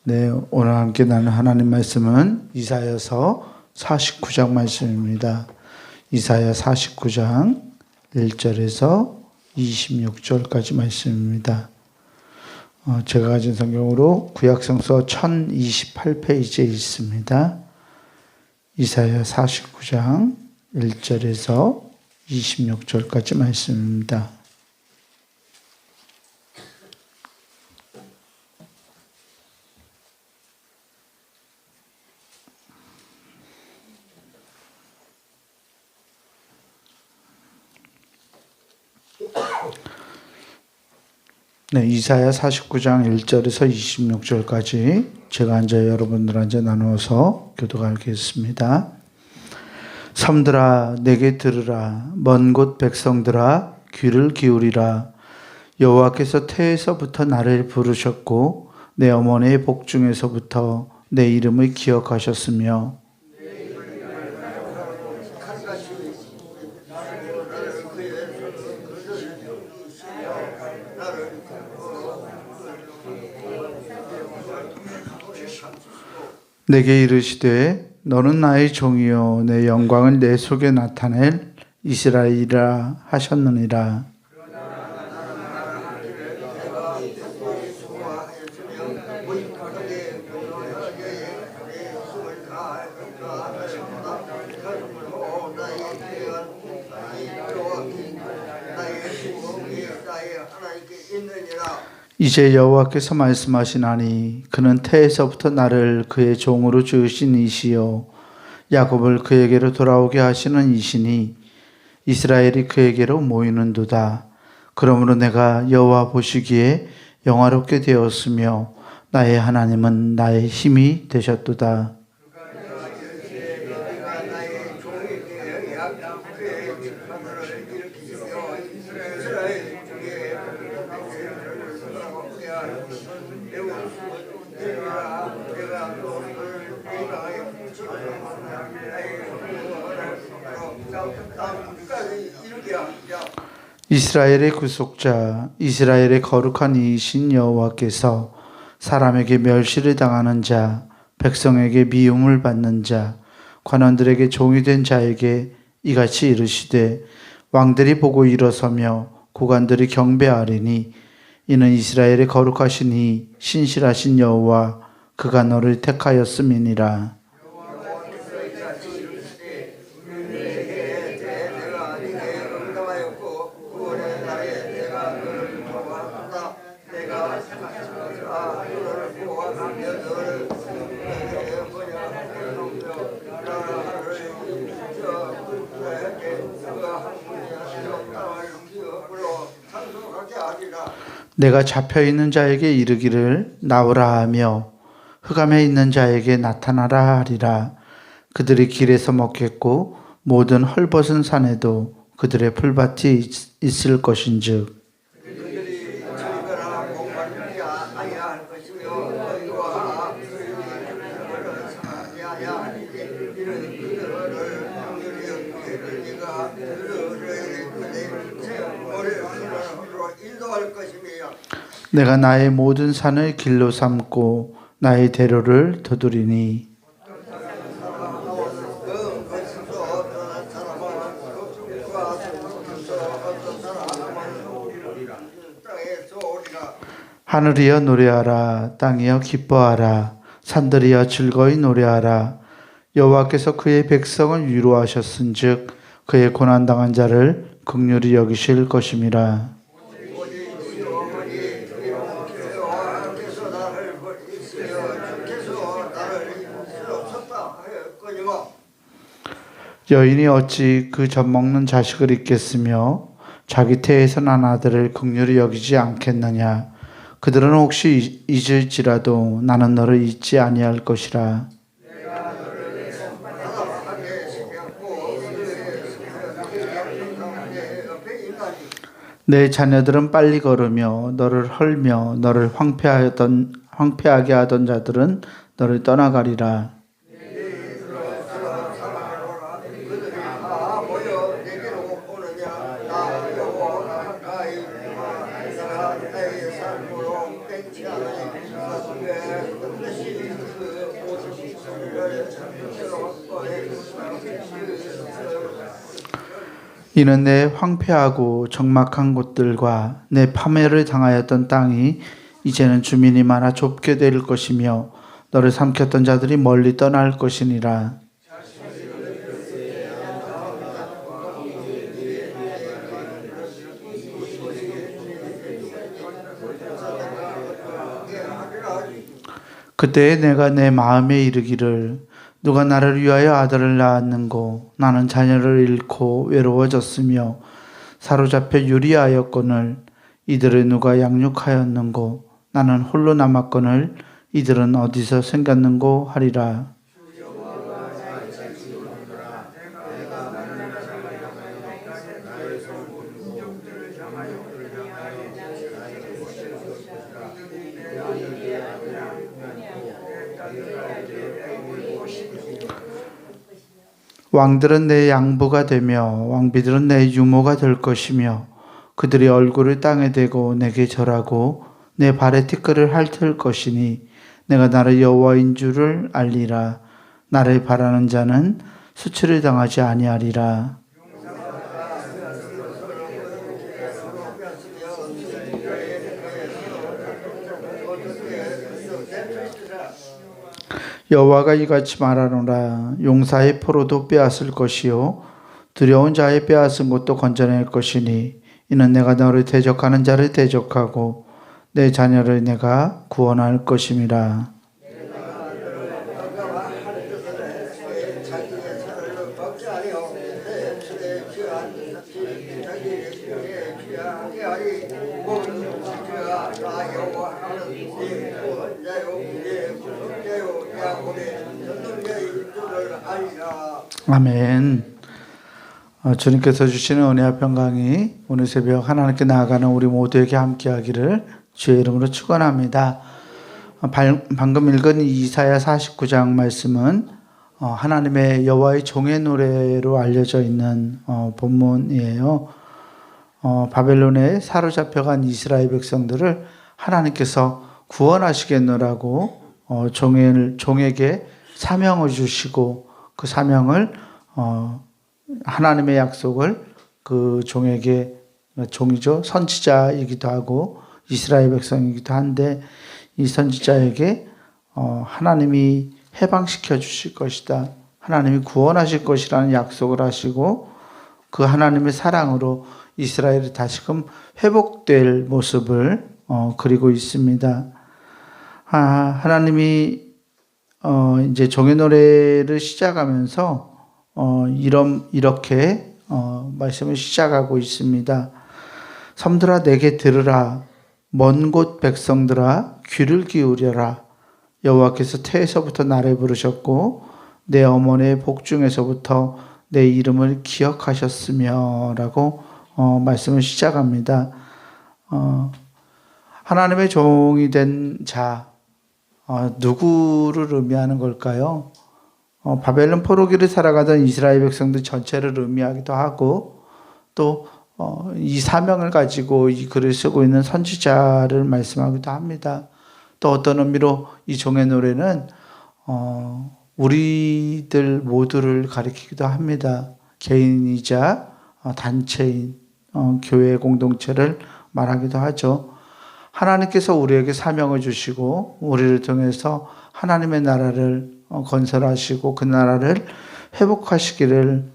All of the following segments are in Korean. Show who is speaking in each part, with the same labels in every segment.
Speaker 1: 네, 오늘 함께 나눈 하나님 말씀은 이사야서 49장 말씀입니다. 이사야 49장 1절에서 26절까지 말씀입니다. 제가 가진 성경으로 구약성서 1028페이지에 있습니다. 이사야 49장 1절에서 26절까지 말씀입니다. 네, 이사야 49장 1절에서 26절까지 제가 앉아 여러분들 앉아 나누어서 교독하겠습니다. 섬들아 내게 들으라. 먼 곳 백성들아 귀를 기울이라. 여호와께서 태에서부터 나를 부르셨고 내 어머니의 복중에서부터 내 이름을 기억하셨으며 내게 이르시되 너는 나의 종이요 내 영광을 내 속에 나타낼 이스라엘이라 하셨느니라. 이제 여호와께서 말씀하시나니 그는 태에서부터 나를 그의 종으로 지으신 이시요 야곱을 그에게로 돌아오게 하시는 이시니 이스라엘이 그에게로 모이는도다. 그러므로 내가 여호와 보시기에 영화롭게 되었으며 나의 하나님은 나의 힘이 되셨도다. 이스라엘의 구속자, 이스라엘의 거룩한 이이신 여호와께서 사람에게 멸시를 당하는 자, 백성에게 미움을 받는 자, 관원들에게 종이 된 자에게 이같이 이르시되 왕들이 보고 일어서며 고관들이 경배하리니 이는 이스라엘의 거룩하신 이 신실하신 여호와 그가 너를 택하였음이니라. 내가 잡혀있는 자에게 이르기를 나오라 하며 흑암에 있는 자에게 나타나라 하리라. 그들이 길에서 먹겠고 모든 헐벗은 산에도 그들의 풀밭이 있을 것인즉 내가 나의 모든 산을 길로 삼고 나의 대로를 두드리니 하늘이여 노래하라. 땅이여 기뻐하라. 산들이여 즐거이 노래하라. 여호와께서 그의 백성을 위로하셨은즉 그의 고난당한 자를 긍휼히 여기실 것임이라. 여인이 어찌 그 젖먹는 자식을 잊겠으며 자기 태에서 난 아들을 긍휼히 여기지 않겠느냐. 그들은 혹시 잊을지라도 나는 너를 잊지 아니할 것이라. 내 자녀들은 빨리 걸으며 너를 헐며 너를 황폐하게 하던 자들은 너를 떠나가리라. 이는 내 황폐하고 적막한 곳들과 내 파멸을 당하였던 땅이 이제는 주민이 많아 좁게 될 것이며 너를 삼켰던 자들이 멀리 떠날 것이니라. 그때 내가 내 마음에 이르기를 누가 나를 위하여 아들을 낳았는고 나는 자녀를 잃고 외로워졌으며 사로잡혀 유리하였거늘 이들을 누가 양육하였는고 나는 홀로 남았거늘 이들은 어디서 생겼는고 하리라. 왕들은 내 양부가 되며 왕비들은 내 유모가 될 것이며 그들이 얼굴을 땅에 대고 내게 절하고 내 발에 티끌을 핥을 것이니 내가 나를 여호와인 줄을 알리라. 나를 바라는 자는 수치를 당하지 아니하리라. 여호와가 이같이 말하노라. 용사의 포로도 빼앗을 것이요 두려운 자의 빼앗은 것도 건져낼 것이니 이는 내가 너를 대적하는 자를 대적하고 내 자녀를 내가 구원할 것임이라. 아멘. 주님께서 주시는 은혜와 평강이 오늘 새벽 하나님께 나아가는 우리 모두에게 함께하기를 주의 이름으로 축원합니다. 방금 읽은 이사야 49장 말씀은 하나님의 여호와의 종의 노래로 알려져 있는 본문이에요. 바벨론에 사로잡혀간 이스라엘 백성들을 하나님께서 구원하시겠노라고 종에게 사명을 주시고 그 사명을 하나님의 약속을 그 종에게 종이죠. 선지자이기도 하고 이스라엘 백성이기도 한데 이 선지자에게 하나님이 해방시켜 주실 것이다. 하나님이 구원하실 것이라는 약속을 하시고 그 하나님의 사랑으로 이스라엘이 다시금 회복될 모습을 그리고 있습니다. 하나님이 이제 종의 노래를 시작하면서 이렇게 말씀을 시작하고 있습니다. 섬들아 내게 들으라. 먼 곳 백성들아 귀를 기울여라. 여호와께서 태에서부터 나를 부르셨고 내 어머니의 복중에서부터 내 이름을 기억하셨으며 라고 말씀을 시작합니다. 하나님의 종이 된 자, 누구를 의미하는 걸까요? 바벨론 포로기를 살아가던 이스라엘 백성들 전체를 의미하기도 하고 또 이 사명을 가지고 이 글을 쓰고 있는 선지자를 말씀하기도 합니다. 또 어떤 의미로 이 종의 노래는 우리들 모두를 가리키기도 합니다. 개인이자 단체인 교회 공동체를 말하기도 하죠. 하나님께서 우리에게 사명을 주시고 우리를 통해서 하나님의 나라를 건설하시고 그 나라를 회복하시기를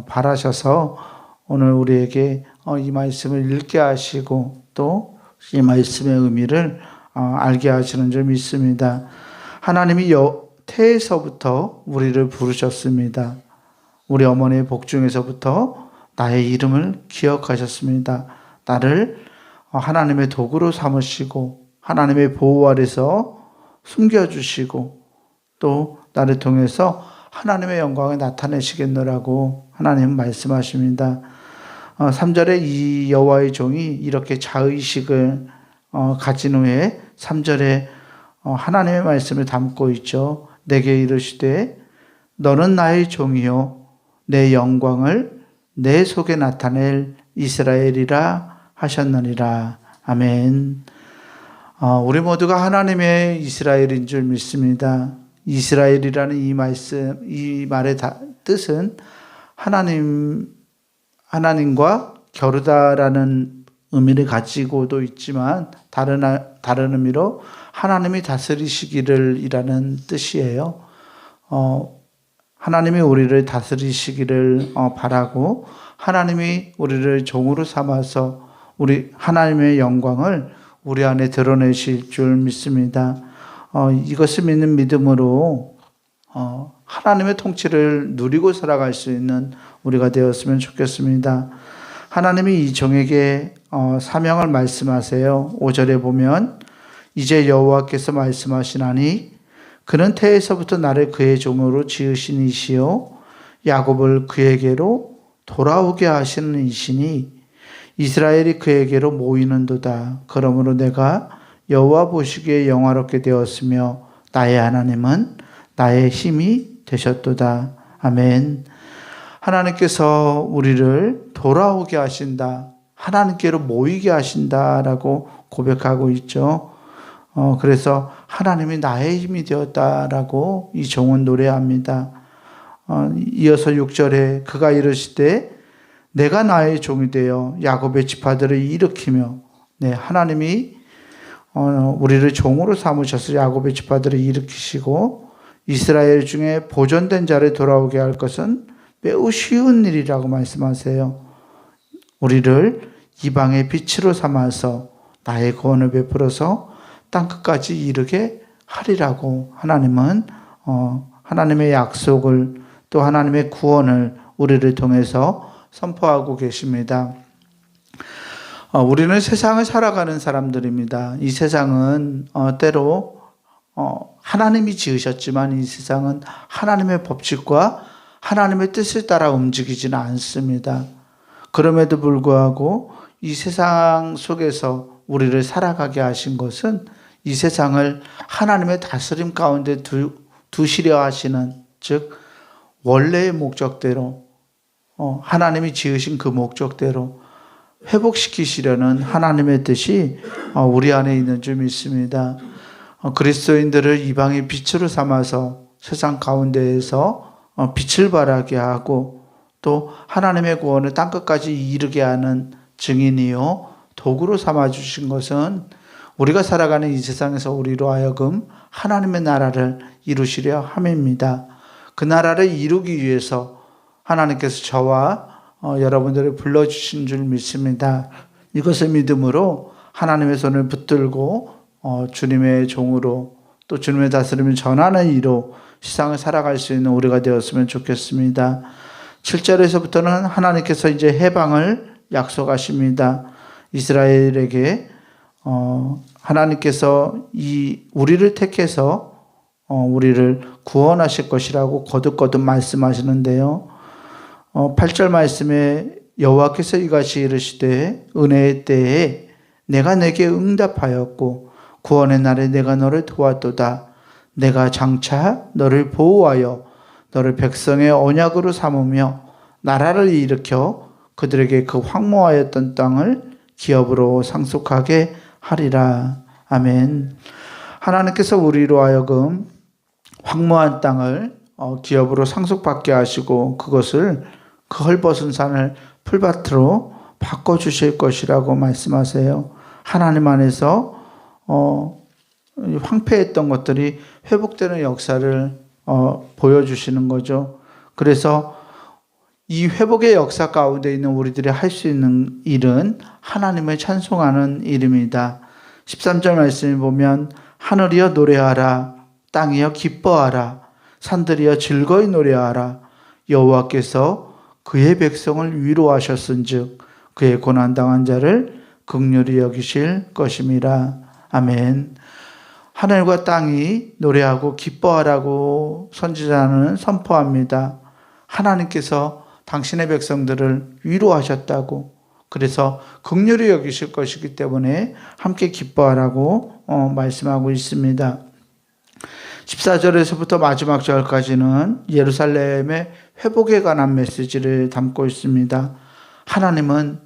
Speaker 1: 바라셔서 오늘 우리에게 이 말씀을 읽게 하시고 또 이 말씀의 의미를 알게 하시는 줄 믿습니다. 하나님이 태에서부터 우리를 부르셨습니다. 우리 어머니의 복중에서부터 나의 이름을 기억하셨습니다. 나를 하나님의 도구로 삼으시고 하나님의 보호 아래서 숨겨주시고 또 나를 통해서 하나님의 영광을 나타내시겠노라고 하나님은 말씀하십니다. 3절에 이 여호와의 종이 이렇게 자의식을 가진 후에 3절에 하나님의 말씀을 담고 있죠. 내게 이르시되 너는 나의 종이요 내 영광을 내 속에 나타낼 이스라엘이라 하셨느니라. 아멘. 우리 모두가 하나님의 이스라엘인 줄 믿습니다. 이스라엘이라는 이 말의 뜻은 하나님과 겨루다라는 의미를 가지고도 있지만 다른 의미로 하나님이 다스리시기를 이라는 뜻이에요. 하나님이 우리를 다스리시기를 바라고 하나님이 우리를 종으로 삼아서 우리 하나님의 영광을 우리 안에 드러내실 줄 믿습니다. 이것을 믿는 믿음으로 하나님의 통치를 누리고 살아갈 수 있는 우리가 되었으면 좋겠습니다. 하나님이 이 종에게 사명을 말씀하세요. 5절에 보면 이제 여호와께서 말씀하시나니 그는 태에서부터 나를 그의 종으로 지으신 이시요 야곱을 그에게로 돌아오게 하시는 이시니 이스라엘이 그에게로 모이는도다. 그러므로 내가 여호와 보시기에 영화롭게 되었으며 나의 하나님은 나의 힘이 되셨도다. 아멘. 하나님께서 우리를 돌아오게 하신다. 하나님께로 모이게 하신다라고 고백하고 있죠. 그래서 하나님이 나의 힘이 되었다라고 이 종은 노래합니다. 이어서 6절에 그가 이르시되 내가 나의 종이 되어 야곱의 지파들을 일으키며 하나님이 우리를 종으로 삼으셔서 야곱의 지파들을 일으키시고 이스라엘 중에 보존된 자를 돌아오게 할 것은 매우 쉬운 일이라고 말씀하세요. 우리를 이방의 빛으로 삼아서 나의 구원을 베풀어서 땅끝까지 이르게 하리라고 하나님은 하나님의 약속을 또 하나님의 구원을 우리를 통해서 선포하고 계십니다. 우리는 세상을 살아가는 사람들입니다. 이 세상은 때로 하나님이 지으셨지만 이 세상은 하나님의 법칙과 하나님의 뜻을 따라 움직이지는 않습니다. 그럼에도 불구하고 이 세상 속에서 우리를 살아가게 하신 것은 이 세상을 하나님의 다스림 가운데 두시려 하시는, 즉 원래의 목적대로 하나님이 지으신 그 목적대로 회복시키시려는 하나님의 뜻이 우리 안에 있는 줄 믿습니다. 그리스도인들을 이방의 빛으로 삼아서 세상 가운데에서 빛을 발하게 하고 또 하나님의 구원을 땅끝까지 이르게 하는 증인이요 도구로 삼아주신 것은 우리가 살아가는 이 세상에서 우리로 하여금 하나님의 나라를 이루시려 함입니다. 그 나라를 이루기 위해서 하나님께서 저와 여러분들을 불러주신 줄 믿습니다. 이것을 믿음으로 하나님의 손을 붙들고 주님의 종으로 또 주님의 다스림을 전하는 이로 세상을 살아갈 수 있는 우리가 되었으면 좋겠습니다. 7절에서부터는 하나님께서 이제 해방을 약속하십니다. 이스라엘에게 하나님께서 우리를 택해서 우리를 구원하실 것이라고 거듭거듭 말씀하시는데요. 8절 말씀에 여호와께서 이같이 이르시되 은혜의 때에 내가 내게 응답하였고 구원의 날에 내가 너를 도왔도다. 내가 장차 너를 보호하여 너를 백성의 언약으로 삼으며 나라를 일으켜 그들에게 그 황무하였던 땅을 기업으로 상속하게 하리라. 아멘. 하나님께서 우리로 하여금 황무한 땅을 기업으로 상속받게 하시고 그것을 그 헐벗은 산을 풀밭으로 바꿔주실 것이라고 말씀하세요. 하나님 안에서 황폐했던 것들이 회복되는 역사를 보여주시는 거죠. 그래서 이 회복의 역사 가운데 있는 우리들이 할 수 있는 일은 하나님을 찬송하는 일입니다. 13절 말씀을 보면 하늘이여 노래하라, 땅이여 기뻐하라, 산들이여 즐거이 노래하라. 여호와께서 그의 백성을 위로하셨은즉 그의 고난당한 자를 긍휼히 여기실 것임이라. 아멘. 하늘과 땅이 노래하고 기뻐하라고 선지자는 선포합니다. 하나님께서 당신의 백성들을 위로하셨다고, 그래서 긍휼히 여기실 것이기 때문에 함께 기뻐하라고 말씀하고 있습니다. 14절에서부터 마지막 절까지는 예루살렘의 회복에 관한 메시지를 담고 있습니다. 하나님은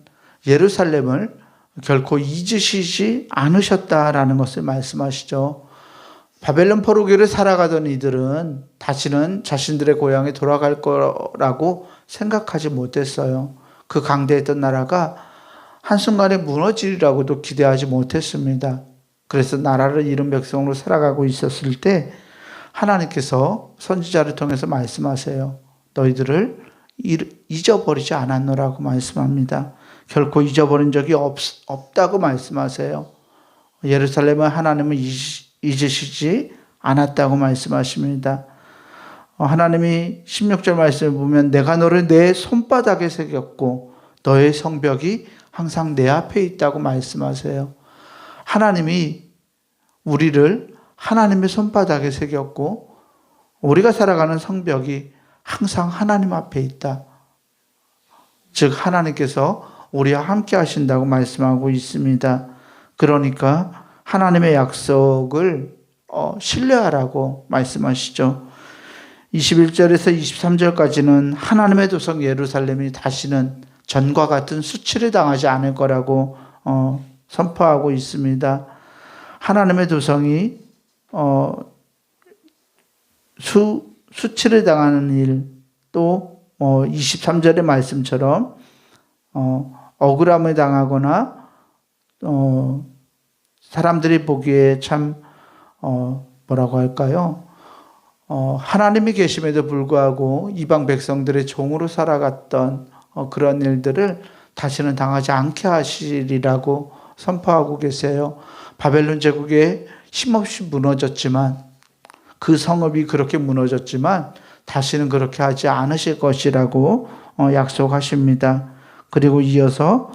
Speaker 1: 예루살렘을 결코 잊으시지 않으셨다라는 것을 말씀하시죠. 바벨론 포로기를 살아가던 이들은 다시는 자신들의 고향에 돌아갈 거라고 생각하지 못했어요. 그 강대했던 나라가 한순간에 무너지리라고도 기대하지 못했습니다. 그래서 나라를 잃은 백성으로 살아가고 있었을 때 하나님께서 선지자를 통해서 말씀하세요. 너희들을 잊어버리지 않았노라고 말씀합니다. 결코 잊어버린 적이 없다고 말씀하세요. 예루살렘을 하나님은 잊으시지 않았다고 말씀하십니다. 하나님이 16절 말씀을 보면 내가 너를 내 손바닥에 새겼고 너의 성벽이 항상 내 앞에 있다고 말씀하세요. 하나님이 우리를 하나님의 손바닥에 새겼고 우리가 살아가는 성벽이 항상 하나님 앞에 있다. 즉 하나님께서 우리와 함께 하신다고 말씀하고 있습니다. 그러니까 하나님의 약속을 신뢰하라고 말씀하시죠. 21절에서 23절까지는 하나님의 도성 예루살렘이 다시는 전과 같은 수치를 당하지 않을 거라고 선포하고 있습니다. 하나님의 도성이 수치를 당하는 일, 또 23절의 말씀처럼 억울함을 당하거나 사람들이 보기에 참 뭐라고 할까요? 하나님이 계심에도 불구하고 이방 백성들의 종으로 살아갔던 그런 일들을 다시는 당하지 않게 하시리라고 선포하고 계세요. 바벨론 제국에 힘없이 무너졌지만 그 성읍이 그렇게 무너졌지만 다시는 그렇게 하지 않으실 것이라고 약속하십니다. 그리고 이어서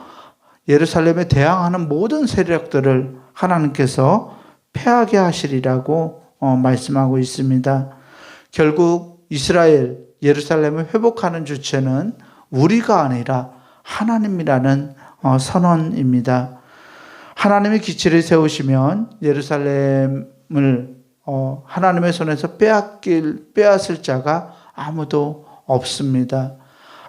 Speaker 1: 예루살렘에 대항하는 모든 세력들을 하나님께서 패하게 하시리라고 말씀하고 있습니다. 결국 이스라엘, 예루살렘을 회복하는 주체는 우리가 아니라 하나님이라는 선언입니다. 하나님의 기치를 세우시면 예루살렘을 하나님의 손에서 빼앗을 자가 아무도 없습니다.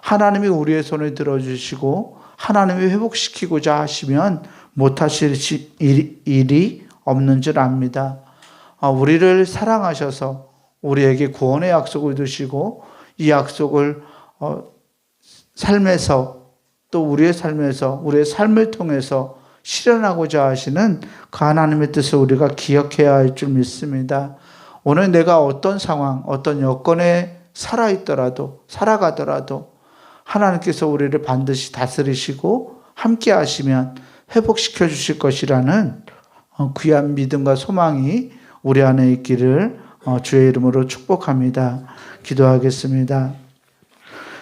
Speaker 1: 하나님이 우리의 손을 들어주시고 하나님이 회복시키고자 하시면 못하실 일이 없는 줄 압니다. 우리를 사랑하셔서 우리에게 구원의 약속을 두시고 이 약속을 삶에서 또 우리의 삶에서 우리의 삶을 통해서 실현하고자 하시는 그 하나님의 뜻을 우리가 기억해야 할 줄 믿습니다. 오늘 내가 어떤 상황, 어떤 여건에 살아가더라도 하나님께서 우리를 반드시 다스리시고 함께 하시면 회복시켜 주실 것이라는 귀한 믿음과 소망이 우리 안에 있기를 주의 이름으로 축복합니다. 기도하겠습니다.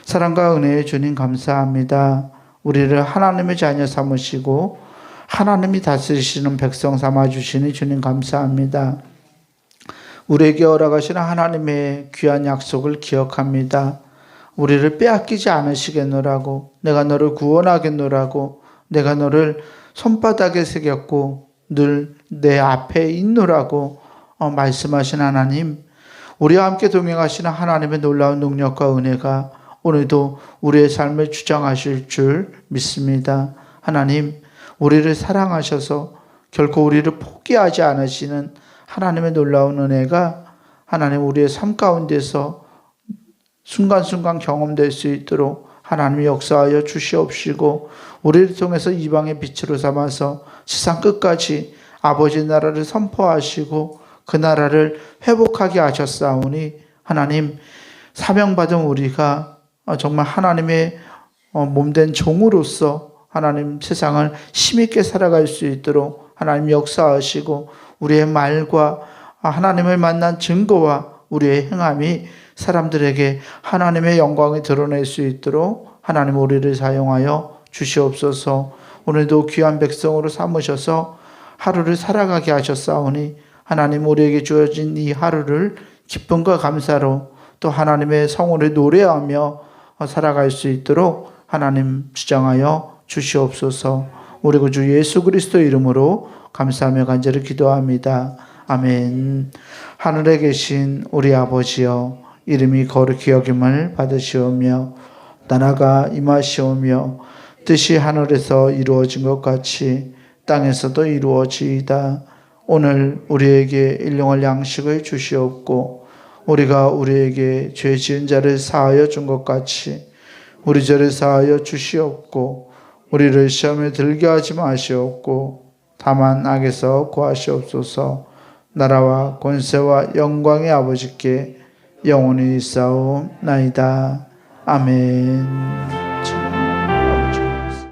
Speaker 1: 사랑과 은혜의 주님 감사합니다. 우리를 하나님의 자녀 삼으시고 하나님이 다스리시는 백성 삼아주시니 주님 감사합니다. 우리에게 허락하시는 하나님의 귀한 약속을 기억합니다. 우리를 빼앗기지 않으시겠노라고, 내가 너를 구원하겠노라고, 내가 너를 손바닥에 새겼고 늘 내 앞에 있노라고 말씀하신 하나님, 우리와 함께 동행하시는 하나님의 놀라운 능력과 은혜가 오늘도 우리의 삶을 주장하실 줄 믿습니다. 하나님, 우리를 사랑하셔서 결코 우리를 포기하지 않으시는 하나님의 놀라운 은혜가 하나님 우리의 삶 가운데서 순간순간 경험될 수 있도록 하나님이 역사하여 주시옵시고 우리를 통해서 이방의 빛으로 삼아서 세상 끝까지 아버지 나라를 선포하시고 그 나라를 회복하게 하셨사오니 하나님 사명받은 우리가 정말 하나님의 몸된 종으로서 하나님 세상을 힘있게 살아갈 수 있도록 하나님 역사하시고 우리의 말과 하나님을 만난 증거와 우리의 행함이 사람들에게 하나님의 영광을 드러낼 수 있도록 하나님 우리를 사용하여 주시옵소서. 오늘도 귀한 백성으로 삼으셔서 하루를 살아가게 하셨사오니 하나님 우리에게 주어진 이 하루를 기쁨과 감사로 또 하나님의 성원을 노래하며 살아갈 수 있도록 하나님 주장하여 주시옵소서. 우리 구주 예수 그리스도 이름으로 감사하며 간절히 기도합니다. 아멘. 하늘에 계신 우리 아버지여, 이름이 거룩히 여김을 받으시오며 나라가 임하시오며 뜻이 하늘에서 이루어진 것 같이 땅에서도 이루어지이다. 오늘 우리에게 일용할 양식을 주시옵고 우리가 우리에게 죄 지은 자를 사하여 준 것 같이 우리 죄를 사하여 주시옵고 우리를 시험에 들게 하지 마시옵고 다만 악에서 구하시옵소서. 나라와 권세와 영광의 아버지께 영원히 있사옵나이다. 아멘.